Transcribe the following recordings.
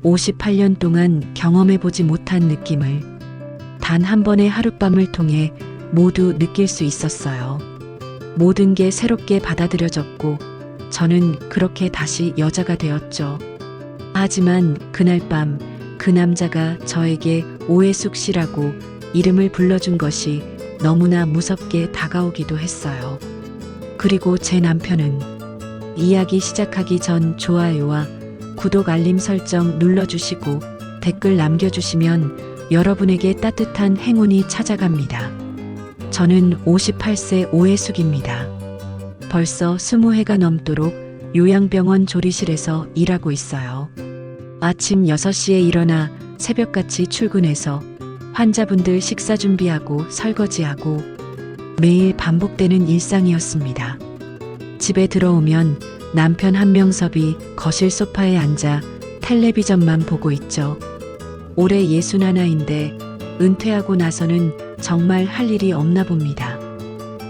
58년 동안 경험해보지 못한 느낌을 단 한 번의 하룻밤을 통해 모두 느낄 수 있었어요. 모든 게 새롭게 받아들여졌고 저는 그렇게 다시 여자가 되었죠. 하지만 그날 밤 그 남자가 저에게 오해숙 씨라고 이름을 불러준 것이 너무나 무섭게 다가오기도 했어요. 그리고 제 남편은 이야기 시작하기 전 좋아요와 구독 알림 설정 눌러주시고 댓글 남겨주시면 여러분에게 따뜻한 행운이 찾아갑니다. 저는 58세 오해숙입니다. 벌써 20해가 넘도록 요양병원 조리실에서 일하고 있어요. 아침 6시에 일어나 새벽같이 출근해서 환자분들 식사 준비하고 설거지하고 매일 반복되는 일상이었습니다. 집에 들어오면 남편 한명섭이 거실 소파에 앉아 텔레비전만 보고 있죠. 올해 61인데 은퇴하고 나서는 정말 할 일이 없나 봅니다.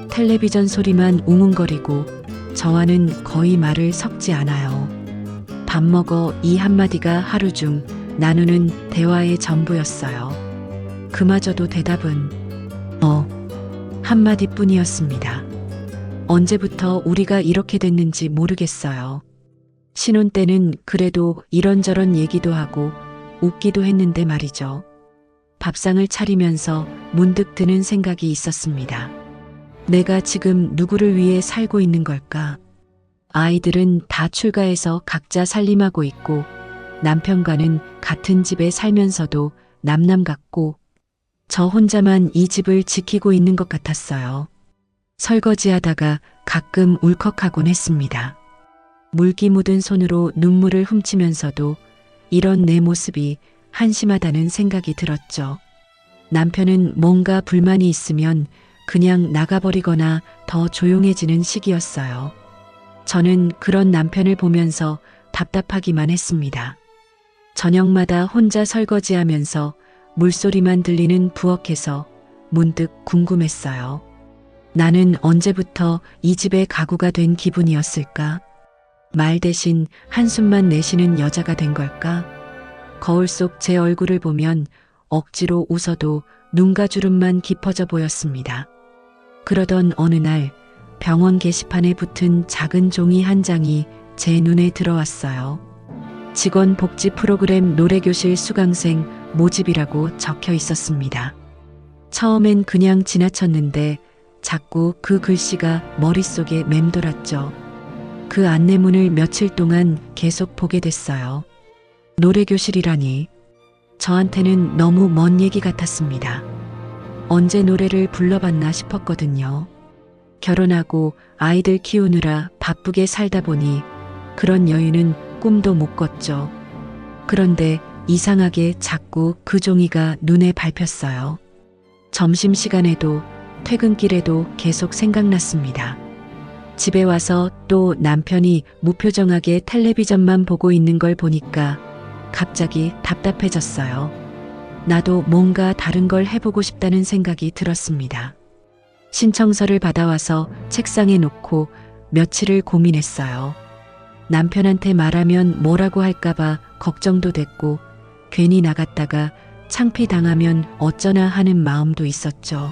텔레비전 소리만 웅웅거리고 저와는 거의 말을 섞지 않아요. 밥 먹어 이 한마디가 하루 중 나누는 대화의 전부였어요. 그마저도 대답은 한마디뿐이었습니다. 언제부터 우리가 이렇게 됐는지 모르겠어요. 신혼 때는 그래도 이런저런 얘기도 하고 웃기도 했는데 말이죠. 밥상을 차리면서 문득 드는 생각이 있었습니다. 내가 지금 누구를 위해 살고 있는 걸까? 아이들은 다 출가해서 각자 살림하고 있고 남편과는 같은 집에 살면서도 남남 같고 저 혼자만 이 집을 지키고 있는 것 같았어요. 설거지하다가 가끔 울컥하곤 했습니다. 물기 묻은 손으로 눈물을 훔치면서도 이런 내 모습이 한심하다는 생각이 들었죠. 남편은 뭔가 불만이 있으면 그냥 나가버리거나 더 조용해지는 시기였어요. 저는 그런 남편을 보면서 답답하기만 했습니다. 저녁마다 혼자 설거지하면서 물소리만 들리는 부엌에서 문득 궁금했어요. 나는 언제부터 이 집의 가구가 된 기분이었을까? 말 대신 한숨만 내쉬는 여자가 된 걸까? 거울 속 제 얼굴을 보면 억지로 웃어도 눈가주름만 깊어져 보였습니다. 그러던 어느 날 병원 게시판에 붙은 작은 종이 한 장이 제 눈에 들어왔어요. 직원 복지 프로그램 노래교실 수강생 모집이라고 적혀 있었습니다. 처음엔 그냥 지나쳤는데 자꾸 그 글씨가 머릿속에 맴돌았죠. 그 안내문을 며칠 동안 계속 보게 됐어요. 노래교실이라니 저한테는 너무 먼 얘기 같았습니다. 언제 노래를 불러봤나 싶었거든요. 결혼하고 아이들 키우느라 바쁘게 살다 보니 그런 여유는 꿈도 못 꿨죠. 그런데 이상하게 자꾸 그 종이가 눈에 밟혔어요. 점심시간에도 퇴근길에도 계속 생각났습니다. 집에 와서 또 남편이 무표정하게 텔레비전만 보고 있는 걸 보니까 갑자기 답답해졌어요. 나도 뭔가 다른 걸 해보고 싶다는 생각이 들었습니다. 신청서를 받아와서 책상에 놓고 며칠을 고민했어요. 남편한테 말하면 뭐라고 할까봐 걱정도 됐고 괜히 나갔다가 창피당하면 어쩌나 하는 마음도 있었죠.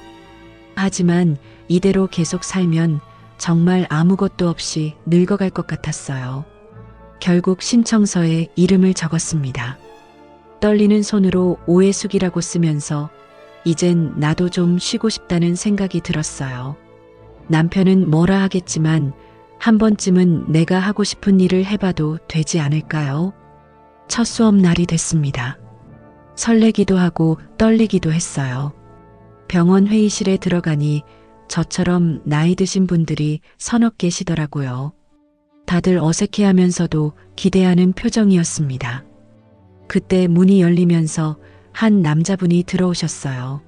하지만 이대로 계속 살면 정말 아무것도 없이 늙어갈 것 같았어요. 결국 신청서에 이름을 적었습니다. 떨리는 손으로 오해숙이라고 쓰면서 이젠 나도 좀 쉬고 싶다는 생각이 들었어요. 남편은 뭐라 하겠지만 한 번쯤은 내가 하고 싶은 일을 해봐도 되지 않을까요? 첫 수업 날이 됐습니다. 설레기도 하고 떨리기도 했어요. 병원 회의실에 들어가니 저처럼 나이 드신 분들이 서너 계시더라고요. 다들 어색해하면서도 기대하는 표정이었습니다. 그때 문이 열리면서 한 남자분이 들어오셨어요.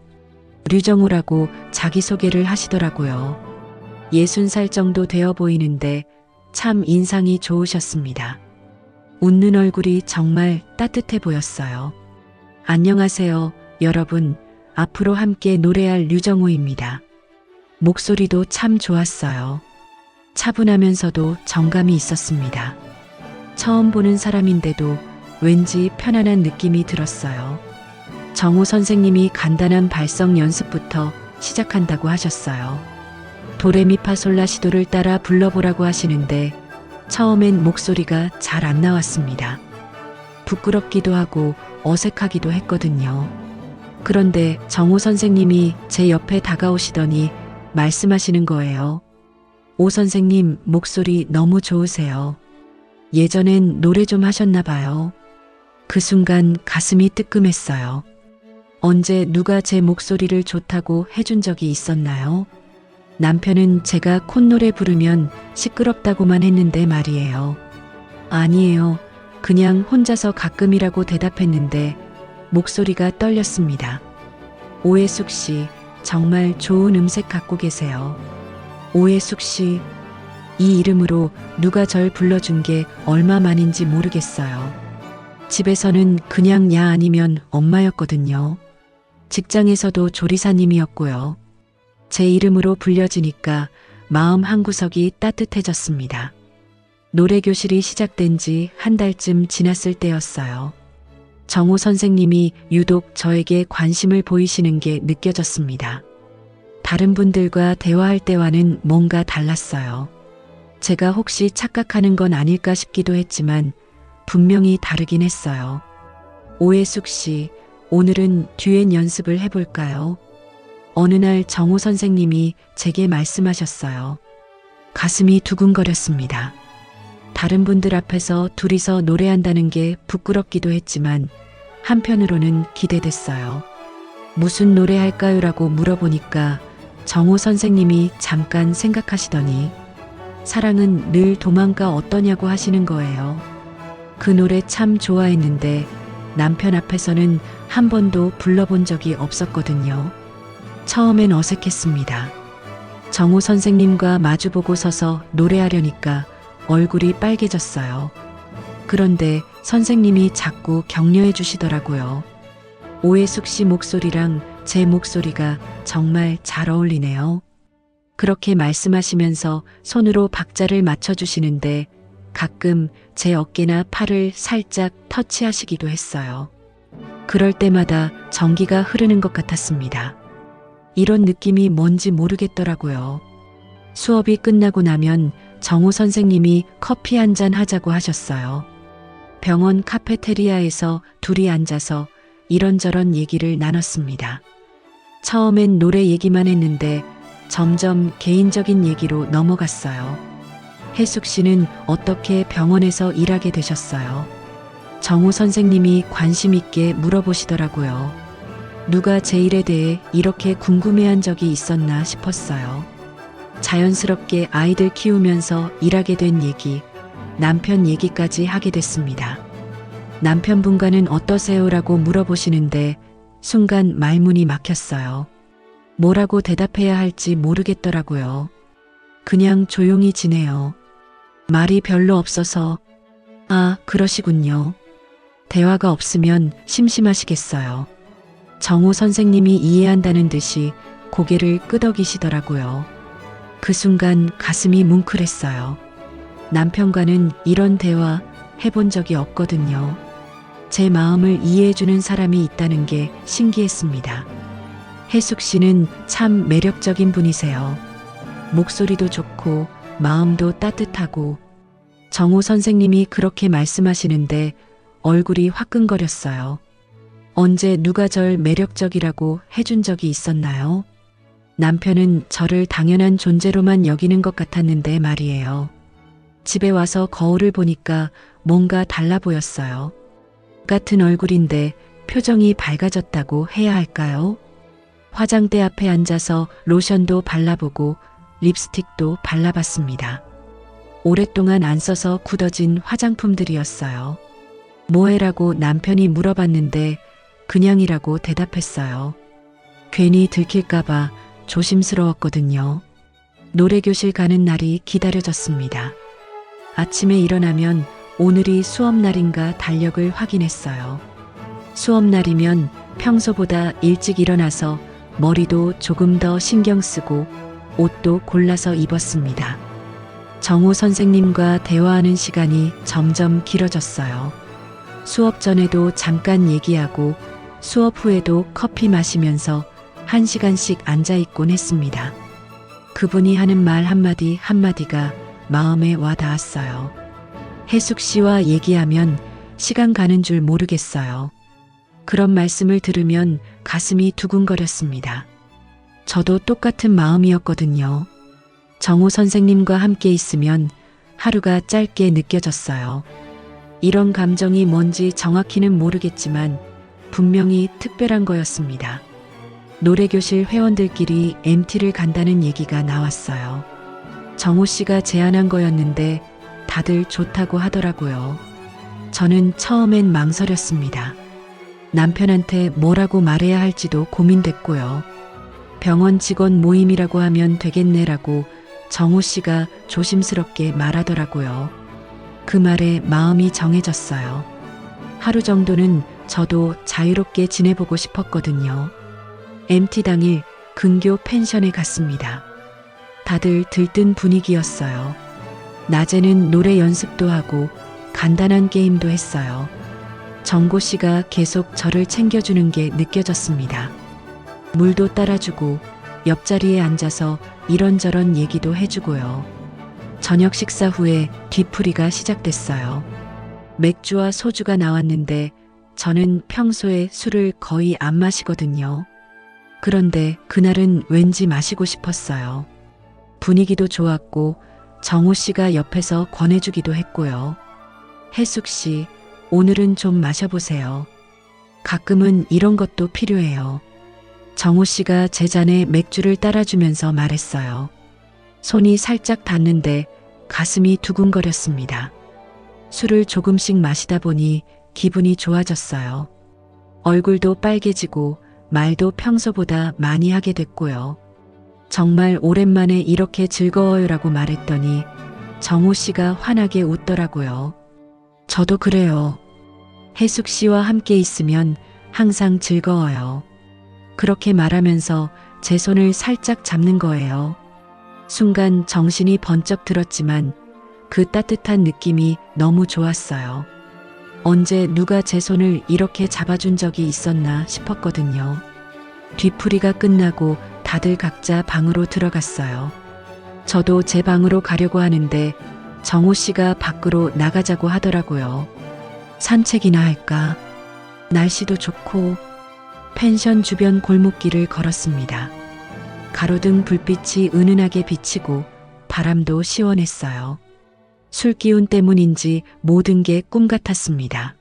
류정우라고 자기소개를 하시더라고요. 60살 정도 되어 보이는데 참 인상이 좋으셨습니다. 웃는 얼굴이 정말 따뜻해 보였어요. 안녕하세요, 여러분. 앞으로 함께 노래할 류정우입니다. 목소리도 참 좋았어요. 차분하면서도 정감이 있었습니다. 처음 보는 사람인데도 왠지 편안한 느낌이 들었어요. 정우 선생님이 간단한 발성 연습부터 시작한다고 하셨어요. 도레미파솔라시도를 따라 불러보라고 하시는데 처음엔 목소리가 잘 안 나왔습니다. 부끄럽기도 하고 어색하기도 했거든요. 그런데 정우 선생님이 제 옆에 다가오시더니 말씀하시는 거예요. 오 선생님, 목소리 너무 좋으세요. 예전엔 노래 좀 하셨나 봐요. 그 순간 가슴이 뜨끔했어요. 언제 누가 제 목소리를 좋다고 해준 적이 있었나요? 남편은 제가 콧노래 부르면 시끄럽다고만 했는데 말이에요. 아니에요. 그냥 혼자서 가끔이라고 대답했는데 목소리가 떨렸습니다. 오해숙 씨, 정말 좋은 음색 갖고 계세요. 오해숙 씨, 이 이름으로 누가 절 불러준 게 얼마만인지 모르겠어요. 집에서는 그냥 야 아니면 엄마였거든요. 직장에서도 조리사님이었고요. 제 이름으로 불려지니까 마음 한구석이 따뜻해졌습니다. 노래교실이 시작된 지 한 달쯤 지났을 때였어요. 정우 선생님이 유독 저에게 관심을 보이시는 게 느껴졌습니다. 다른 분들과 대화할 때와는 뭔가 달랐어요. 제가 혹시 착각하는 건 아닐까 싶기도 했지만 분명히 다르긴 했어요. 오해숙 씨, 오늘은 듀엣 연습을 해볼까요? 어느 날 정우 선생님이 제게 말씀하셨어요. 가슴이 두근거렸습니다. 다른 분들 앞에서 둘이서 노래한다는 게 부끄럽기도 했지만 한편으로는 기대됐어요. 무슨 노래 할까요? 라고 물어보니까 정우 선생님이 잠깐 생각하시더니 사랑은 늘 도망가 어떠냐고 하시는 거예요. 그 노래 참 좋아했는데 남편 앞에서는 한 번도 불러본 적이 없었거든요. 처음엔 어색했습니다. 정우 선생님과 마주보고 서서 노래하려니까 얼굴이 빨개졌어요. 그런데 선생님이 자꾸 격려해 주시더라고요. 오해숙 씨 목소리랑 제 목소리가 정말 잘 어울리네요. 그렇게 말씀하시면서 손으로 박자를 맞춰주시는데 가끔 제 어깨나 팔을 살짝 터치하시기도 했어요. 그럴 때마다 전기가 흐르는 것 같았습니다. 이런 느낌이 뭔지 모르겠더라고요. 수업이 끝나고 나면 정우 선생님이 커피 한 잔 하자고 하셨어요. 병원 카페테리아에서 둘이 앉아서 이런저런 얘기를 나눴습니다. 처음엔 노래 얘기만 했는데 점점 개인적인 얘기로 넘어갔어요. 혜숙 씨는 어떻게 병원에서 일하게 되셨어요? 정우 선생님이 관심 있게 물어보시더라고요. 누가 제 일에 대해 이렇게 궁금해한 적이 있었나 싶었어요. 자연스럽게 아이들 키우면서 일하게 된 얘기, 남편 얘기까지 하게 됐습니다. 남편분과는 어떠세요? 라고 물어보시는데 순간 말문이 막혔어요. 뭐라고 대답해야 할지 모르겠더라고요. 그냥 조용히 지내요. 말이 별로 없어서. 아, 그러시군요. 대화가 없으면 심심하시겠어요. 정우 선생님이 이해한다는 듯이 고개를 끄덕이시더라고요. 그 순간 가슴이 뭉클했어요. 남편과는 이런 대화 해본 적이 없거든요. 제 마음을 이해해주는 사람이 있다는 게 신기했습니다. 혜숙 씨는 참 매력적인 분이세요. 목소리도 좋고 마음도 따뜻하고. 정우 선생님이 그렇게 말씀하시는데 얼굴이 화끈거렸어요. 언제 누가 절 매력적이라고 해준 적이 있었나요? 남편은 저를 당연한 존재로만 여기는 것 같았는데 말이에요. 집에 와서 거울을 보니까 뭔가 달라 보였어요. 같은 얼굴인데 표정이 밝아졌다고 해야 할까요? 화장대 앞에 앉아서 로션도 발라보고 립스틱도 발라봤습니다. 오랫동안 안 써서 굳어진 화장품들이었어요. 뭐해라고 남편이 물어봤는데 그냥이라고 대답했어요. 괜히 들킬까봐 조심스러웠거든요. 노래교실 가는 날이 기다려졌습니다. 아침에 일어나면 오늘이 수업날인가 달력을 확인했어요. 수업날이면 평소보다 일찍 일어나서 머리도 조금 더 신경 쓰고 옷도 골라서 입었습니다. 정우 선생님과 대화하는 시간이 점점 길어졌어요. 수업 전에도 잠깐 얘기하고 수업 후에도 커피 마시면서 1시간씩 앉아있곤 했습니다. 그분이 하는 말 한마디 한마디가 마음에 와 닿았어요. 혜숙 씨와 얘기하면 시간 가는 줄 모르겠어요. 그런 말씀을 들으면 가슴이 두근거렸습니다. 저도 똑같은 마음이었거든요. 정우 선생님과 함께 있으면 하루가 짧게 느껴졌어요. 이런 감정이 뭔지 정확히는 모르겠지만 분명히 특별한 거였습니다. 노래교실 회원들끼리 MT를 간다는 얘기가 나왔어요. 정우 씨가 제안한 거였는데 다들 좋다고 하더라고요. 저는 처음엔 망설였습니다. 남편한테 뭐라고 말해야 할지도 고민됐고요. 병원 직원 모임이라고 하면 되겠네라고 정우 씨가 조심스럽게 말하더라고요. 그 말에 마음이 정해졌어요. 하루 정도는 저도 자유롭게 지내보고 싶었거든요. MT 당일 근교 펜션에 갔습니다. 다들 들뜬 분위기였어요. 낮에는 노래 연습도 하고 간단한 게임도 했어요. 정고 씨가 계속 저를 챙겨주는 게 느껴졌습니다. 물도 따라주고 옆자리에 앉아서 이런저런 얘기도 해주고요. 저녁 식사 후에 뒤풀이가 시작됐어요. 맥주와 소주가 나왔는데 저는 평소에 술을 거의 안 마시거든요. 그런데 그날은 왠지 마시고 싶었어요. 분위기도 좋았고 정우 씨가 옆에서 권해주기도 했고요. 혜숙 씨, 오늘은 좀 마셔보세요. 가끔은 이런 것도 필요해요. 정우 씨가 제 잔에 맥주를 따라주면서 말했어요. 손이 살짝 닿는데 가슴이 두근거렸습니다. 술을 조금씩 마시다 보니 기분이 좋아졌어요. 얼굴도 빨개지고 말도 평소보다 많이 하게 됐고요. 정말 오랜만에 이렇게 즐거워요라고 말했더니 정우 씨가 환하게 웃더라고요. 저도 그래요. 혜숙 씨와 함께 있으면 항상 즐거워요. 그렇게 말하면서 제 손을 살짝 잡는 거예요. 순간 정신이 번쩍 들었지만 그 따뜻한 느낌이 너무 좋았어요. 언제 누가 제 손을 이렇게 잡아준 적이 있었나 싶었거든요. 뒤풀이가 끝나고 다들 각자 방으로 들어갔어요. 저도 제 방으로 가려고 하는데 정우 씨가 밖으로 나가자고 하더라고요. 산책이나 할까? 날씨도 좋고. 펜션 주변 골목길을 걸었습니다. 가로등 불빛이 은은하게 비치고 바람도 시원했어요. 술 기운 때문인지 모든 게 꿈 같았습니다.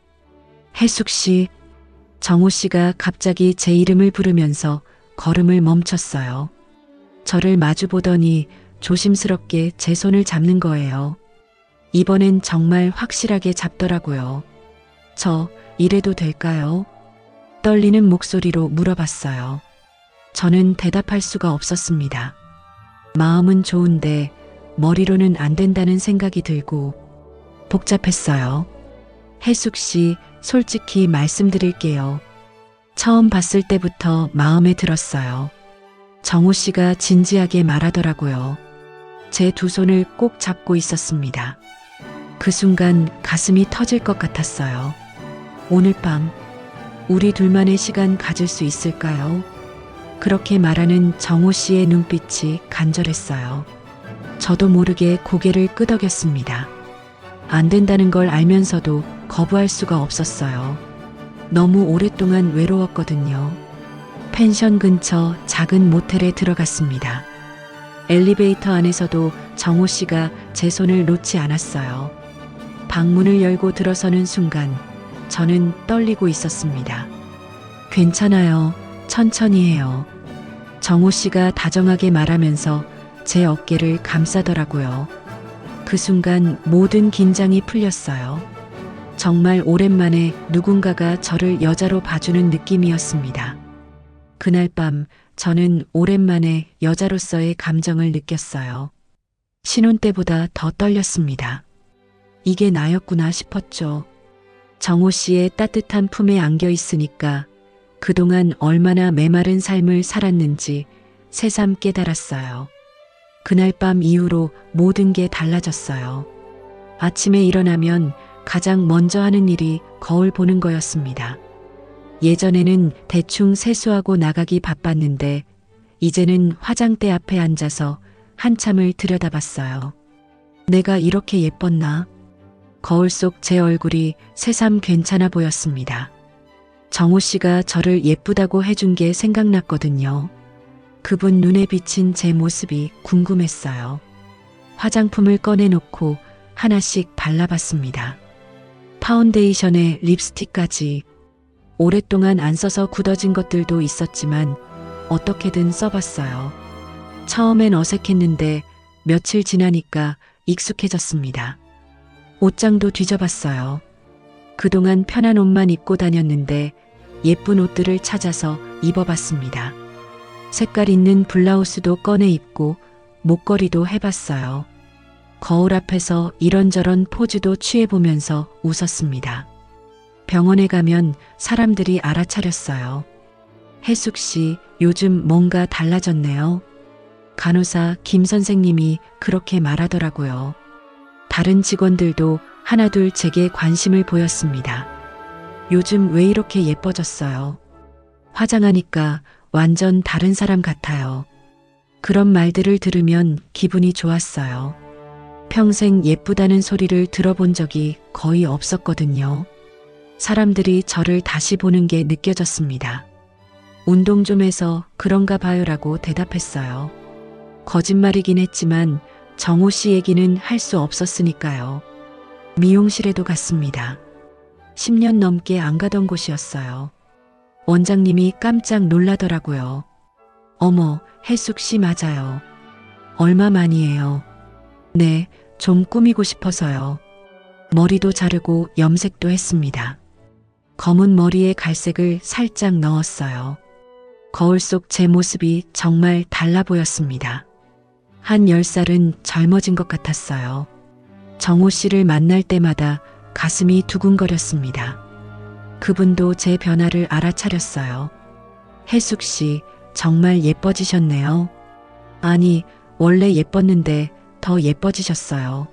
혜숙 씨, 정우 씨가 갑자기 제 이름을 부르면서 걸음을 멈췄어요. 저를 마주 보더니 조심스럽게 제 손을 잡는 거예요. 이번엔 정말 확실하게 잡더라고요. 저 이래도 될까요? 떨리는 목소리로 물어봤어요. 저는 대답할 수가 없었습니다. 마음은 좋은데 머리로는 안 된다는 생각이 들고 복잡했어요. 혜숙 씨, 솔직히 말씀드릴게요. 처음 봤을 때부터 마음에 들었어요. 정우 씨가 진지하게 말하더라고요. 제 두 손을 꼭 잡고 있었습니다. 그 순간 가슴이 터질 것 같았어요. 오늘 밤 우리 둘만의 시간 가질 수 있을까요? 그렇게 말하는 정우 씨의 눈빛이 간절했어요. 저도 모르게 고개를 끄덕였습니다. 안 된다는 걸 알면서도 거부할 수가 없었어요. 너무 오랫동안 외로웠거든요. 펜션 근처 작은 모텔에 들어갔습니다. 엘리베이터 안에서도 정우 씨가 제 손을 놓지 않았어요. 방문을 열고 들어서는 순간 저는 떨리고 있었습니다. 괜찮아요. 천천히 해요. 정우 씨가 다정하게 말하면서 제 어깨를 감싸더라고요. 그 순간 모든 긴장이 풀렸어요. 정말 오랜만에 누군가가 저를 여자로 봐주는 느낌이었습니다. 그날 밤 저는 오랜만에 여자로서의 감정을 느꼈어요. 신혼 때보다 더 떨렸습니다. 이게 나였구나 싶었죠. 정우 씨의 따뜻한 품에 안겨 있으니까 그동안 얼마나 메마른 삶을 살았는지 새삼 깨달았어요. 그날 밤 이후로 모든 게 달라졌어요. 아침에 일어나면 가장 먼저 하는 일이 거울 보는 거였습니다. 예전에는 대충 세수하고 나가기 바빴는데 이제는 화장대 앞에 앉아서 한참을 들여다봤어요. 내가 이렇게 예뻤나? 거울 속 제 얼굴이 새삼 괜찮아 보였습니다. 정호 씨가 저를 예쁘다고 해준 게 생각났거든요. 그분 눈에 비친 제 모습이 궁금했어요. 화장품을 꺼내놓고 하나씩 발라봤습니다. 파운데이션에 립스틱까지. 오랫동안 안 써서 굳어진 것들도 있었지만 어떻게든 써봤어요. 처음엔 어색했는데 며칠 지나니까 익숙해졌습니다. 옷장도 뒤져봤어요. 그동안 편한 옷만 입고 다녔는데 예쁜 옷들을 찾아서 입어봤습니다. 색깔 있는 블라우스도 꺼내 입고 목걸이도 해봤어요. 거울 앞에서 이런저런 포즈도 취해보면서 웃었습니다. 병원에 가면 사람들이 알아차렸어요. 혜숙 씨, 요즘 뭔가 달라졌네요. 간호사 김 선생님이 그렇게 말하더라고요. 다른 직원들도 하나둘 제게 관심을 보였습니다. 요즘 왜 이렇게 예뻐졌어요? 화장하니까 완전 다른 사람 같아요. 그런 말들을 들으면 기분이 좋았어요. 평생 예쁘다는 소리를 들어본 적이 거의 없었거든요. 사람들이 저를 다시 보는 게 느껴졌습니다. 운동 좀 해서 그런가 봐요라고 대답했어요. 거짓말이긴 했지만 정호 씨 얘기는 할 수 없었으니까요. 미용실에도 갔습니다. 10년 넘게 안 가던 곳이었어요. 원장님이 깜짝 놀라더라고요. 어머, 혜숙 씨 맞아요. 얼마 만이에요? 네, 좀 꾸미고 싶어서요. 머리도 자르고 염색도 했습니다. 검은 머리에 갈색을 살짝 넣었어요. 거울 속 제 모습이 정말 달라 보였습니다. 한 10살은 젊어진 것 같았어요. 정호 씨를 만날 때마다 가슴이 두근거렸습니다. 그분도 제 변화를 알아차렸어요. 혜숙 씨, 정말 예뻐지셨네요. 아니, 원래 예뻤는데 더 예뻐지셨어요.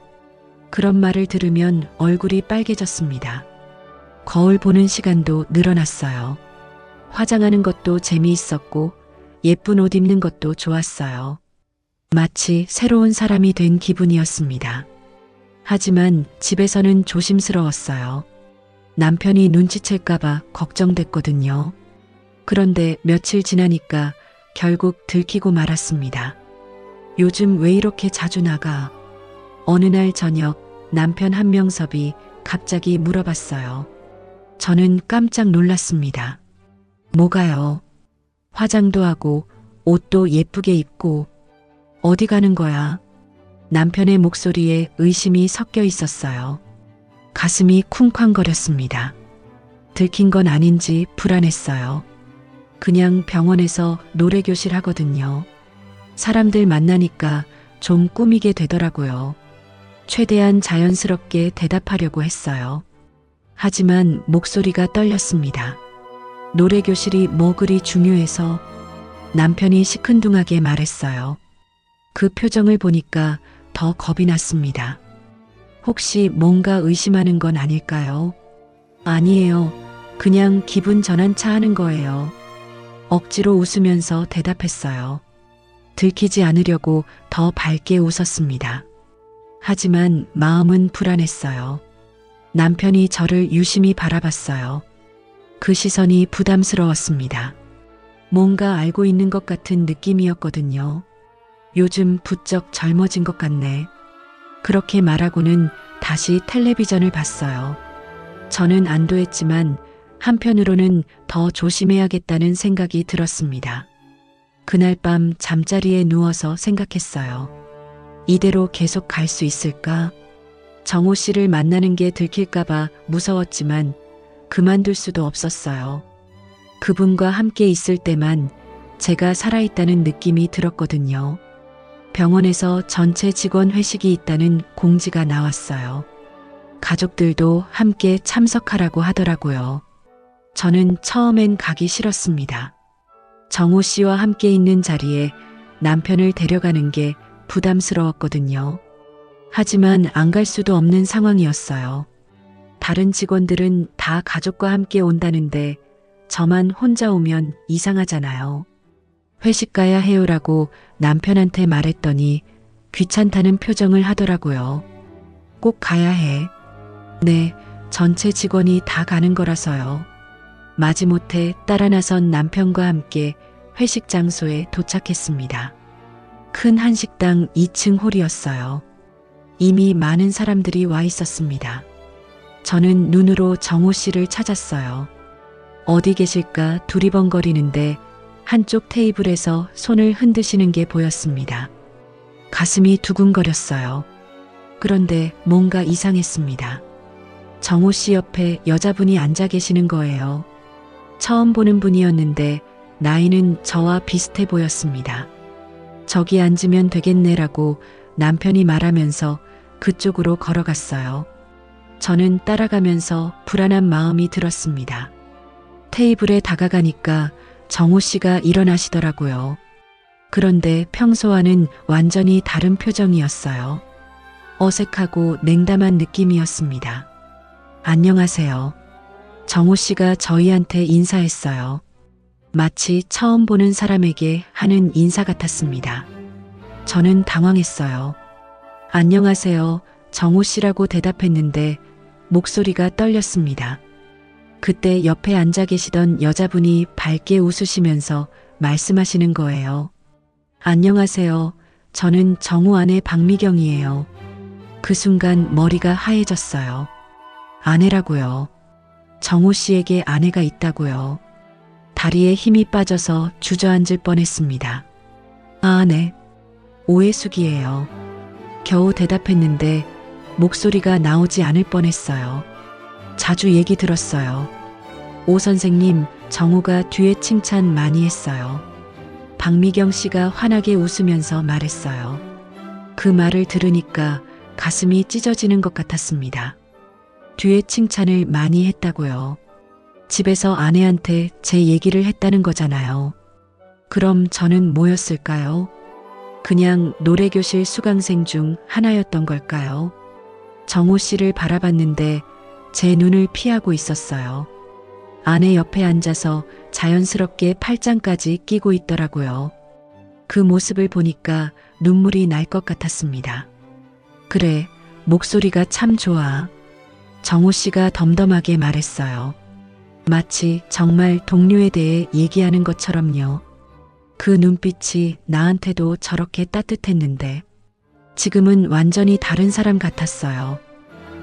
그런 말을 들으면 얼굴이 빨개졌습니다. 거울 보는 시간도 늘어났어요. 화장하는 것도 재미있었고 예쁜 옷 입는 것도 좋았어요. 마치 새로운 사람이 된 기분이었습니다. 하지만 집에서는 조심스러웠어요. 남편이 눈치챌까봐 걱정됐거든요. 그런데 며칠 지나니까 결국 들키고 말았습니다. 요즘 왜 이렇게 자주 나가? 어느 날 저녁 남편 한명섭이 갑자기 물어봤어요. 저는 깜짝 놀랐습니다. 뭐가요? 화장도 하고 옷도 예쁘게 입고 어디 가는 거야? 남편의 목소리에 의심이 섞여 있었어요. 가슴이 쿵쾅거렸습니다. 들킨 건 아닌지 불안했어요. 그냥 병원에서 노래교실 하거든요. 사람들 만나니까 좀 꾸미게 되더라고요. 최대한 자연스럽게 대답하려고 했어요. 하지만 목소리가 떨렸습니다. 노래교실이 뭐 그리 중요해서 남편이 시큰둥하게 말했어요. 그 표정을 보니까 더 겁이 났습니다. 혹시 뭔가 의심하는 건 아닐까요? 아니에요. 그냥 기분 전환차 하는 거예요. 억지로 웃으면서 대답했어요. 들키지 않으려고 더 밝게 웃었습니다. 하지만 마음은 불안했어요. 남편이 저를 유심히 바라봤어요. 그 시선이 부담스러웠습니다. 뭔가 알고 있는 것 같은 느낌이었거든요. 요즘 부쩍 젊어진 것 같네. 그렇게 말하고는 다시 텔레비전을 봤어요. 저는 안도했지만 한편으로는 더 조심해야겠다는 생각이 들었습니다. 그날 밤 잠자리에 누워서 생각했어요. 이대로 계속 갈 수 있을까? 정호 씨를 만나는 게 들킬까봐 무서웠지만 그만둘 수도 없었어요. 그분과 함께 있을 때만 제가 살아있다는 느낌이 들었거든요. 병원에서 전체 직원 회식이 있다는 공지가 나왔어요. 가족들도 함께 참석하라고 하더라고요. 저는 처음엔 가기 싫었습니다. 정호 씨와 함께 있는 자리에 남편을 데려가는 게 부담스러웠거든요. 하지만 안 갈 수도 없는 상황이었어요. 다른 직원들은 다 가족과 함께 온다는데 저만 혼자 오면 이상하잖아요. 회식 가야 해요라고 남편한테 말했더니 귀찮다는 표정을 하더라고요. 꼭 가야 해. 네, 전체 직원이 다 가는 거라서요. 마지못해 따라 나선 남편과 함께 회식 장소에 도착했습니다. 큰 한식당 2층 홀이었어요. 이미 많은 사람들이 와 있었습니다. 저는 눈으로 정호 씨를 찾았어요. 어디 계실까 두리번거리는데 한쪽 테이블에서 손을 흔드시는 게 보였습니다. 가슴이 두근거렸어요. 그런데 뭔가 이상했습니다. 정호 씨 옆에 여자분이 앉아 계시는 거예요. 처음 보는 분이었는데 나이는 저와 비슷해 보였습니다. 저기 앉으면 되겠네라고 남편이 말하면서 그쪽으로 걸어갔어요. 저는 따라가면서 불안한 마음이 들었습니다. 테이블에 다가가니까 정호 씨가 일어나시더라고요. 그런데 평소와는 완전히 다른 표정이었어요. 어색하고 냉담한 느낌이었습니다. 안녕하세요. 정호 씨가 저희한테 인사했어요. 마치 처음 보는 사람에게 하는 인사 같았습니다. 저는 당황했어요. 안녕하세요. 정호 씨라고 대답했는데 목소리가 떨렸습니다. 그때 옆에 앉아 계시던 여자분이 밝게 웃으시면서 말씀하시는 거예요. 안녕하세요. 저는 정호 아내 박미경이에요. 그 순간 머리가 하얘졌어요. 아내라고요. 정호 씨에게 아내가 있다고요. 다리에 힘이 빠져서 주저앉을 뻔했습니다. 아, 네. 오해숙이에요. 겨우 대답했는데 목소리가 나오지 않을 뻔했어요. 자주 얘기 들었어요. 오 선생님, 정호가 뒤에 칭찬 많이 했어요. 박미경 씨가 환하게 웃으면서 말했어요. 그 말을 들으니까 가슴이 찢어지는 것 같았습니다. 뒤에 칭찬을 많이 했다고요. 집에서 아내한테 제 얘기를 했다는 거잖아요. 그럼 저는 뭐였을까요? 그냥 노래교실 수강생 중 하나였던 걸까요? 정호 씨를 바라봤는데 제 눈을 피하고 있었어요. 아내 옆에 앉아서 자연스럽게 팔짱까지 끼고 있더라고요. 그 모습을 보니까 눈물이 날 것 같았습니다. 그래, 목소리가 참 좋아. 정호 씨가 덤덤하게 말했어요. 마치 정말 동료에 대해 얘기하는 것처럼요. 그 눈빛이 나한테도 저렇게 따뜻했는데 지금은 완전히 다른 사람 같았어요.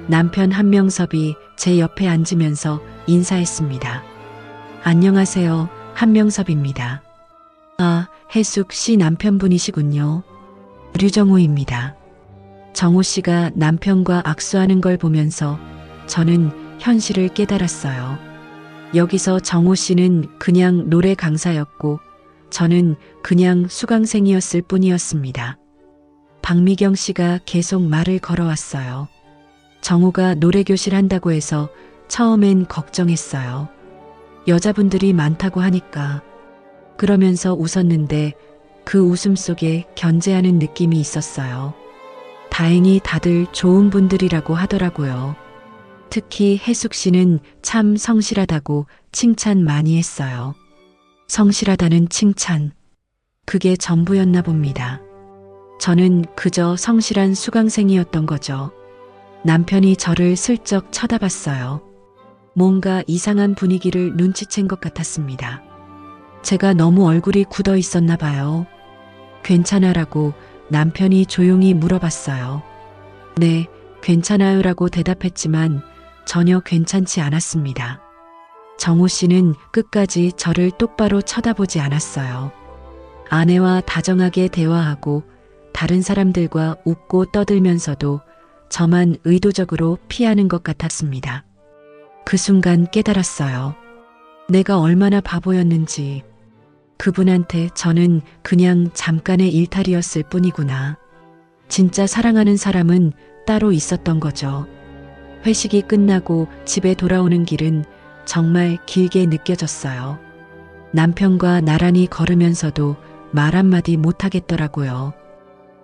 남편 한명섭이 제 옆에 앉으면서 인사했습니다. 안녕하세요. 한명섭입니다. 아, 혜숙 씨 남편분이시군요. 류정호입니다. 정호 씨가 남편과 악수하는 걸 보면서 저는 현실을 깨달았어요. 여기서 정호 씨는 그냥 노래 강사였고 저는 그냥 수강생이었을 뿐이었습니다. 박미경 씨가 계속 말을 걸어왔어요. 정호가 노래교실 한다고 해서 처음엔 걱정했어요. 여자분들이 많다고 하니까. 그러면서 웃었는데 그 웃음 속에 견제하는 느낌이 있었어요. 다행히 다들 좋은 분들이라고 하더라고요. 특히 혜숙 씨는 참 성실하다고 칭찬 많이 했어요. 성실하다는 칭찬. 그게 전부였나 봅니다. 저는 그저 성실한 수강생이었던 거죠. 남편이 저를 슬쩍 쳐다봤어요. 뭔가 이상한 분위기를 눈치챈 것 같았습니다. 제가 너무 얼굴이 굳어 있었나 봐요. 괜찮아라고 남편이 조용히 물어봤어요. 네, 괜찮아요라고 대답했지만 전혀 괜찮지 않았습니다. 정호 씨는 끝까지 저를 똑바로 쳐다보지 않았어요. 아내와 다정하게 대화하고 다른 사람들과 웃고 떠들면서도 저만 의도적으로 피하는 것 같았습니다. 그 순간 깨달았어요. 내가 얼마나 바보였는지. 그분한테 저는 그냥 잠깐의 일탈이었을 뿐이구나. 진짜 사랑하는 사람은 따로 있었던 거죠. 회식이 끝나고 집에 돌아오는 길은 정말 길게 느껴졌어요. 남편과 나란히 걸으면서도 말 한마디 못하겠더라고요.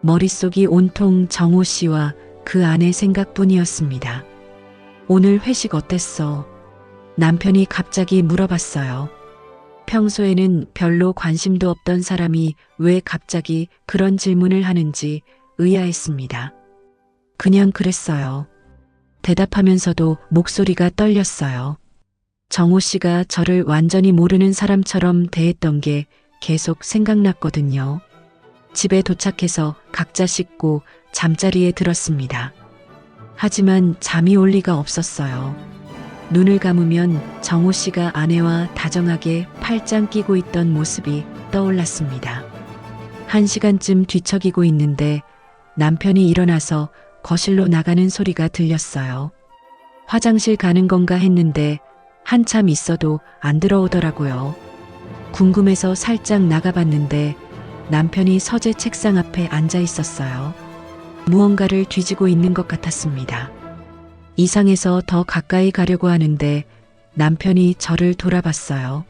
머릿속이 온통 정호 씨와 그 아내 생각뿐이었습니다. 오늘 회식 어땠어? 남편이 갑자기 물어봤어요. 평소에는 별로 관심도 없던 사람이 왜 갑자기 그런 질문을 하는지 의아했습니다. 그냥 그랬어요. 대답하면서도 목소리가 떨렸어요. 정호 씨가 저를 완전히 모르는 사람처럼 대했던 게 계속 생각났거든요. 집에 도착해서 각자 씻고 잠자리에 들었습니다. 하지만 잠이 올 리가 없었어요. 눈을 감으면 정호 씨가 아내와 다정하게 팔짱 끼고 있던 모습이 떠올랐습니다. 1시간쯤 뒤척이고 있는데 남편이 일어나서 거실로 나가는 소리가 들렸어요. 화장실 가는 건가 했는데 한참 있어도 안 들어오더라고요. 궁금해서 살짝 나가봤는데 남편이 서재 책상 앞에 앉아 있었어요. 무언가를 뒤지고 있는 것 같았습니다. 이상해서 더 가까이 가려고 하는데 남편이 저를 돌아봤어요.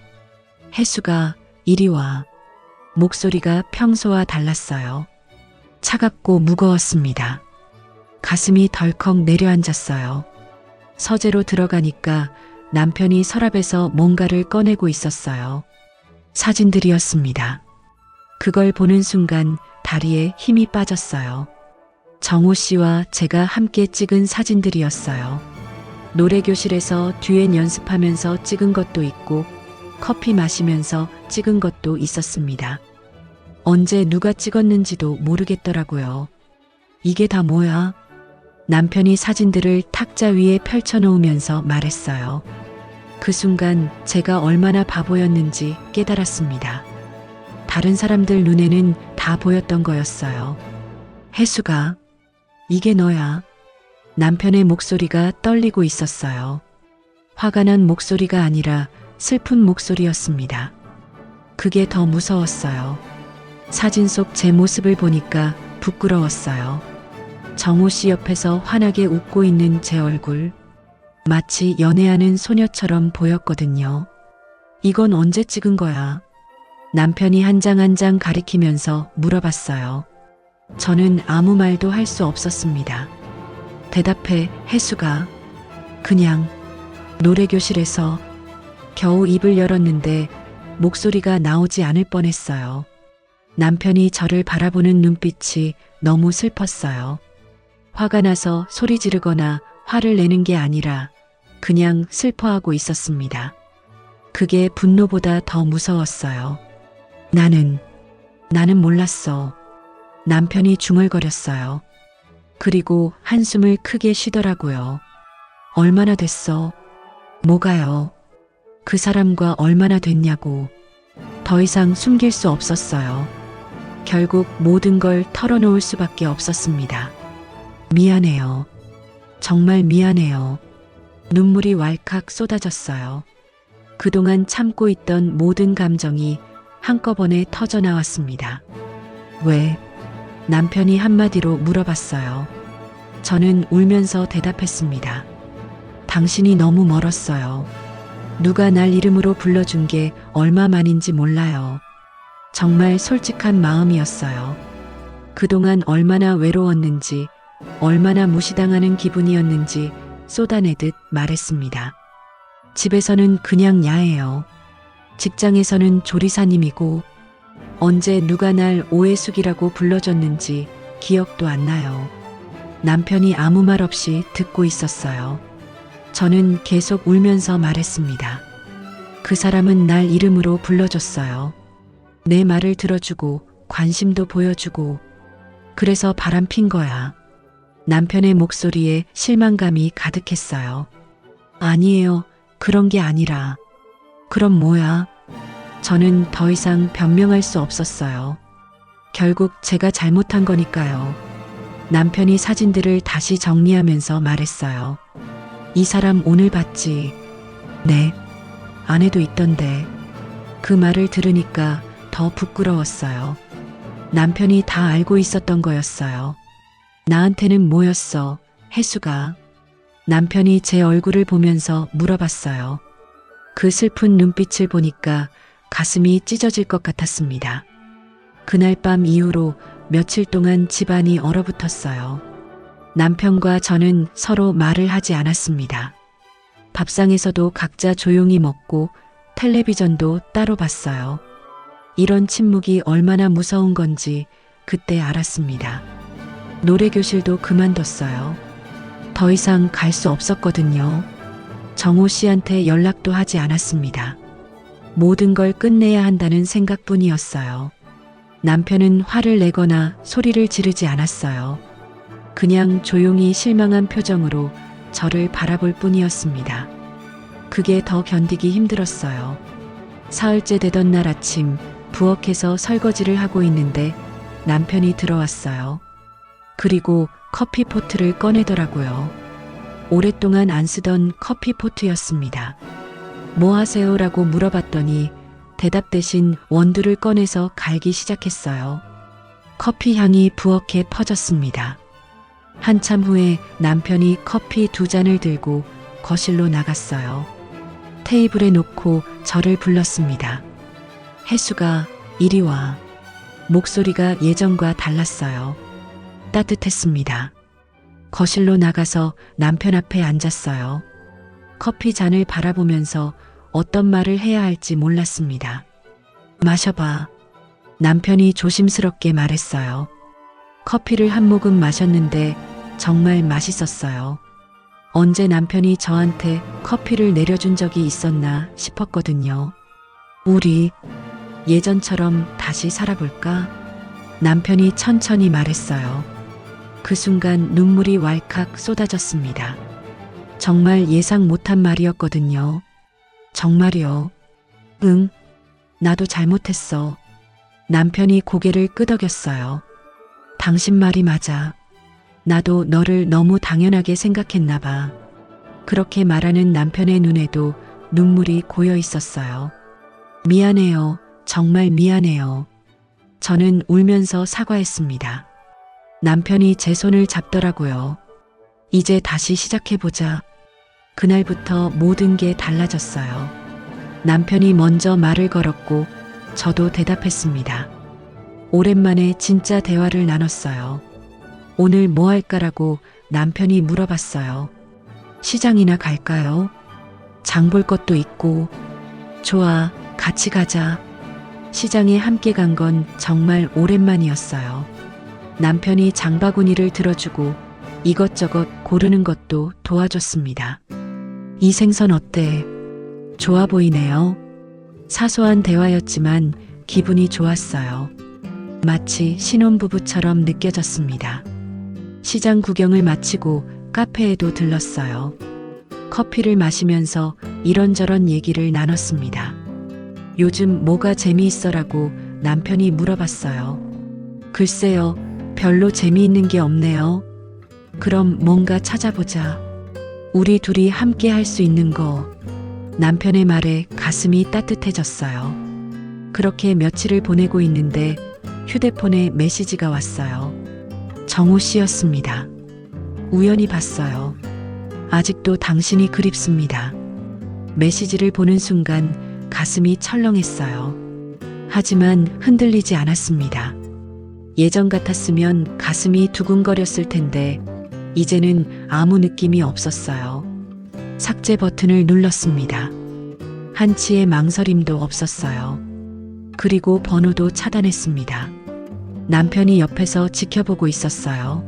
혜수가 이리 와. 목소리가 평소와 달랐어요. 차갑고 무거웠습니다. 가슴이 덜컥 내려앉았어요. 서재로 들어가니까 남편이 서랍에서 뭔가를 꺼내고 있었어요. 사진들이었습니다. 그걸 보는 순간 다리에 힘이 빠졌어요. 정호 씨와 제가 함께 찍은 사진들이었어요. 노래교실에서 듀엣 연습하면서 찍은 것도 있고 커피 마시면서 찍은 것도 있었습니다. 언제 누가 찍었는지도 모르겠더라고요. 이게 다 뭐야? 남편이 사진들을 탁자 위에 펼쳐놓으면서 말했어요. 그 순간 제가 얼마나 바보였는지 깨달았습니다. 다른 사람들 눈에는 다 보였던 거였어요. 혜수가, 이게 너야. 남편의 목소리가 떨리고 있었어요. 화가 난 목소리가 아니라 슬픈 목소리였습니다. 그게 더 무서웠어요. 사진 속 제 모습을 보니까 부끄러웠어요. 정호 씨 옆에서 환하게 웃고 있는 제 얼굴. 마치 연애하는 소녀처럼 보였거든요. 이건 언제 찍은 거야? 남편이 한 장 한 장 가리키면서 물어봤어요. 저는 아무 말도 할 수 없었습니다. 대답해, 혜수가. 그냥 노래교실에서. 겨우 입을 열었는데 목소리가 나오지 않을 뻔했어요. 남편이 저를 바라보는 눈빛이 너무 슬펐어요. 화가 나서 소리 지르거나 화를 내는 게 아니라 그냥 슬퍼하고 있었습니다. 그게 분노보다 더 무서웠어요. 나는 몰랐어. 남편이 중얼거렸어요. 그리고 한숨을 크게 쉬더라고요. 얼마나 됐어? 뭐가요? 그 사람과 얼마나 됐냐고. 더 이상 숨길 수 없었어요. 결국 모든 걸 털어놓을 수밖에 없었습니다. 미안해요. 정말 미안해요. 눈물이 왈칵 쏟아졌어요. 그동안 참고 있던 모든 감정이 한꺼번에 터져 나왔습니다. 왜? 남편이 한마디로 물어봤어요. 저는 울면서 대답했습니다. 당신이 너무 멀었어요. 누가 날 이름으로 불러준 게 얼마만인지 몰라요. 정말 솔직한 마음이었어요. 그동안 얼마나 외로웠는지, 얼마나 무시당하는 기분이었는지 쏟아내듯 말했습니다. 집에서는 그냥 야해요. 직장에서는 조리사님이고 언제 누가 날 오해숙이라고 불러줬는지 기억도 안 나요. 남편이 아무 말 없이 듣고 있었어요. 저는 계속 울면서 말했습니다. 그 사람은 날 이름으로 불러줬어요. 내 말을 들어주고 관심도 보여주고 그래서 바람핀 거야. 남편의 목소리에 실망감이 가득했어요. 아니에요. 그런 게 아니라. 그럼 뭐야? 저는 더 이상 변명할 수 없었어요. 결국 제가 잘못한 거니까요. 남편이 사진들을 다시 정리하면서 말했어요. 이 사람 오늘 봤지? 네. 아내도 있던데. 그 말을 들으니까 더 부끄러웠어요. 남편이 다 알고 있었던 거였어요. 나한테는 뭐였어, 혜수가? 남편이 제 얼굴을 보면서 물어봤어요. 그 슬픈 눈빛을 보니까 가슴이 찢어질 것 같았습니다. 그날 밤 이후로 며칠 동안 집안이 얼어붙었어요. 남편과 저는 서로 말을 하지 않았습니다. 밥상에서도 각자 조용히 먹고 텔레비전도 따로 봤어요. 이런 침묵이 얼마나 무서운 건지 그때 알았습니다. 노래교실도 그만뒀어요. 더 이상 갈 수 없었거든요. 정호 씨한테 연락도 하지 않았습니다. 모든 걸 끝내야 한다는 생각뿐이었어요. 남편은 화를 내거나 소리를 지르지 않았어요. 그냥 조용히 실망한 표정으로 저를 바라볼 뿐이었습니다. 그게 더 견디기 힘들었어요. 사흘째 되던 날 아침 부엌에서 설거지를 하고 있는데 남편이 들어왔어요. 그리고 커피포트를 꺼내더라고요. 오랫동안 안 쓰던 커피포트였습니다. 뭐 하세요라고 물어봤더니 대답 대신 원두를 꺼내서 갈기 시작했어요. 커피 향이 부엌에 퍼졌습니다. 한참 후에 남편이 커피 2잔을 들고 거실로 나갔어요. 테이블에 놓고 저를 불렀습니다. 혜수가 이리 와. 목소리가 예전과 달랐어요. 따뜻했습니다. 거실로 나가서 남편 앞에 앉았어요. 커피 잔을 바라보면서 어떤 말을 해야 할지 몰랐습니다. 마셔봐. 남편이 조심스럽게 말했어요. 커피를 한 모금 마셨는데 정말 맛있었어요. 언제 남편이 저한테 커피를 내려준 적이 있었나 싶었거든요. 우리 예전처럼 다시 살아볼까? 남편이 천천히 말했어요. 그 순간 눈물이 왈칵 쏟아졌습니다. 정말 예상 못한 말이었거든요. 정말이요. 응, 나도 잘못했어. 남편이 고개를 끄덕였어요. 당신 말이 맞아. 나도 너를 너무 당연하게 생각했나 봐. 그렇게 말하는 남편의 눈에도 눈물이 고여 있었어요. 미안해요. 정말 미안해요. 저는 울면서 사과했습니다. 남편이 제 손을 잡더라고요. 이제 다시 시작해보자. 그날부터 모든 게 달라졌어요. 남편이 먼저 말을 걸었고 저도 대답했습니다. 오랜만에 진짜 대화를 나눴어요. 오늘 뭐 할까라고 남편이 물어봤어요. 시장이나 갈까요? 장 볼 것도 있고. 좋아, 같이 가자. 시장에 함께 간 건 정말 오랜만이었어요. 남편이 장바구니를 들어주고 이것저것 고르는 것도 도와줬습니다. 이 생선 어때? 좋아 보이네요. 사소한 대화였지만 기분이 좋았어요. 마치 신혼부부처럼 느껴졌습니다. 시장 구경을 마치고 카페에도 들렀어요. 커피를 마시면서 이런저런 얘기를 나눴습니다. 요즘 뭐가 재미있어라고 남편이 물어봤어요. 글쎄요, 별로 재미있는 게 없네요. 그럼 뭔가 찾아보자. 우리 둘이 함께 할 수 있는 거. 남편의 말에 가슴이 따뜻해졌어요. 그렇게 며칠을 보내고 있는데 휴대폰에 메시지가 왔어요. 정호 씨였습니다. 우연히 봤어요. 아직도 당신이 그립습니다. 메시지를 보는 순간 가슴이 철렁했어요. 하지만 흔들리지 않았습니다. 예전 같았으면 가슴이 두근거렸을 텐데 이제는 아무 느낌이 없었어요. 삭제 버튼을 눌렀습니다. 한치의 망설임도 없었어요. 그리고 번호도 차단했습니다. 남편이 옆에서 지켜보고 있었어요.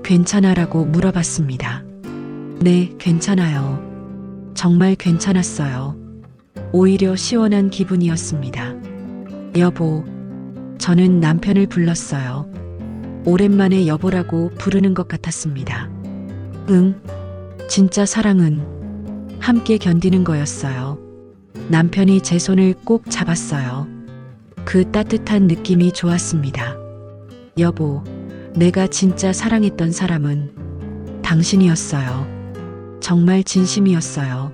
괜찮아라고 물어봤습니다. 네, 괜찮아요. 정말 괜찮았어요. 오히려 시원한 기분이었습니다. 여보, 저는 남편을 불렀어요. 오랜만에 여보라고 부르는 것 같았습니다. 응, 진짜 사랑은 함께 견디는 거였어요. 남편이 제 손을 꼭 잡았어요. 그 따뜻한 느낌이 좋았습니다. 여보, 내가 진짜 사랑했던 사람은 당신이었어요. 정말 진심이었어요.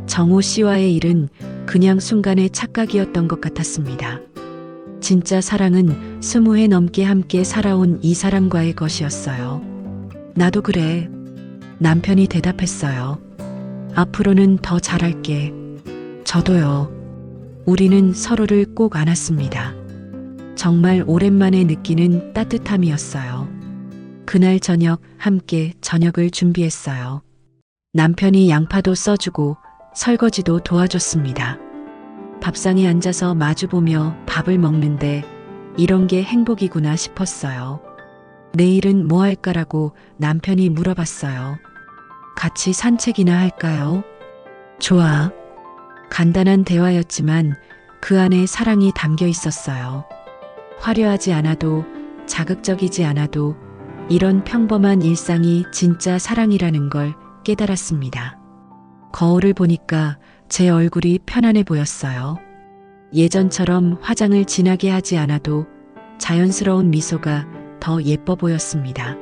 정호 씨와의 일은 그냥 순간의 착각이었던 것 같았습니다. 진짜 사랑은 20해 넘게 함께 살아온 이 사람과의 것이었어요. 나도 그래. 남편이 대답했어요. 앞으로는 더 잘할게. 저도요. 우리는 서로를 꼭 안았습니다. 정말 오랜만에 느끼는 따뜻함이었어요. 그날 저녁 함께 저녁을 준비했어요. 남편이 양파도 써주고 설거지도 도와줬습니다. 밥상에 앉아서 마주보며 밥을 먹는데 이런 게 행복이구나 싶었어요. 내일은 뭐 할까라고 남편이 물어봤어요. 같이 산책이나 할까요? 좋아. 간단한 대화였지만 그 안에 사랑이 담겨 있었어요. 화려하지 않아도 자극적이지 않아도 이런 평범한 일상이 진짜 사랑이라는 걸 깨달았습니다. 거울을 보니까 제 얼굴이 편안해 보였어요. 예전처럼 화장을 진하게 하지 않아도 자연스러운 미소가 더 예뻐 보였습니다.